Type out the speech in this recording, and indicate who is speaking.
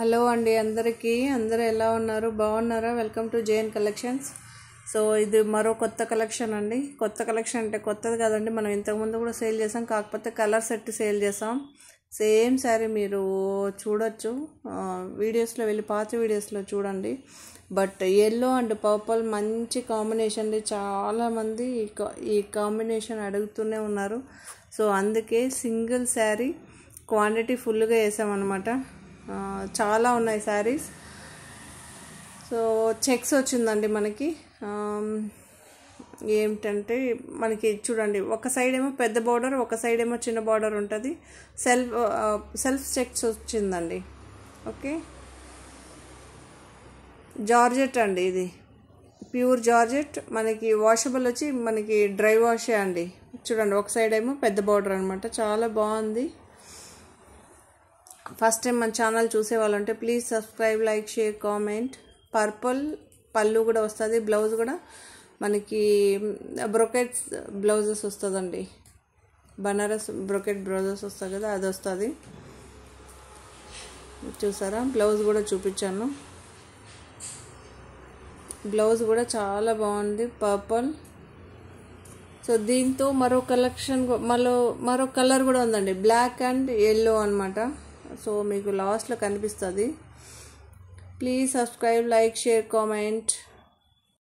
Speaker 1: Hello అండి అందరూ ఎలా ఉన్నారు? బాగున్నారా? Welcome to JN collections. So ఇది మరో కొత్త కలెక్షన్ అండి. కొత్త కలెక్షన్ అంటే కొత్తది కాదండి, మనం ఇంతకుముందు కూడా సేల్ చేసాం, కాకపోతే కలర్ సెట్ సేల్ చేసాం. సేమ్ శారీ మీరు చూడొచ్చు, వీడియోస్లో వెళ్ళి పాత వీడియోస్లో చూడండి. బట్ ఎల్లో అండ్ పర్పుల్ మంచి కాంబినేషన్ అండి. చాలామంది ఈ కాంబినేషన్ అడుగుతూనే ఉన్నారు. సో అందుకే సింగిల్ శారీ క్వాంటిటీ ఫుల్గా వేసామన్నమాట. చాలా ఉన్నాయి శారీస్. సో చెక్స్ వచ్చిందండి మనకి. ఏమిటంటే మనకి చూడండి, ఒక సైడ్ ఏమో పెద్ద బార్డర్, ఒక సైడ్ ఏమో చిన్న బార్డర్ ఉంటుంది. సెల్ఫ్ చెక్స్ వచ్చిందండి. ఓకే, జార్జెట్ అండి, ఇది ప్యూర్ జార్జెట్. మనకి వాషబుల్ వచ్చి మనకి డ్రై వాషే అండి. చూడండి, ఒక సైడ్ ఏమో పెద్ద బార్డర్ అనమాట. చాలా బాగుంది. ఫస్ట్ టైం మన ఛానల్ చూసే వాళ్ళంటే please subscribe, like, share, comment. Purple పళ్ళు కూడా వస్తుంది. బ్లౌజ్ కూడా మనకి బ్రొకెట్ బ్లౌజెస్ వస్తుందండి. బనారస్ బ్రొకెట్ బ్లౌజెస్ వస్తుంది కదా, అది వస్తుంది. చూసారా, బ్లౌజ్ కూడా చూపించాను. బ్లౌజ్ కూడా చాలా బాగుంది, పర్పుల్. సో దీంతో మరో కలెక్షన్, మరో కలర్ కూడా ఉందండి, బ్లాక్ అండ్ ఎల్లో అనమాట. సో మీకు లాస్ట్లో కనిపిస్తుంది. Please subscribe, like, share, comment.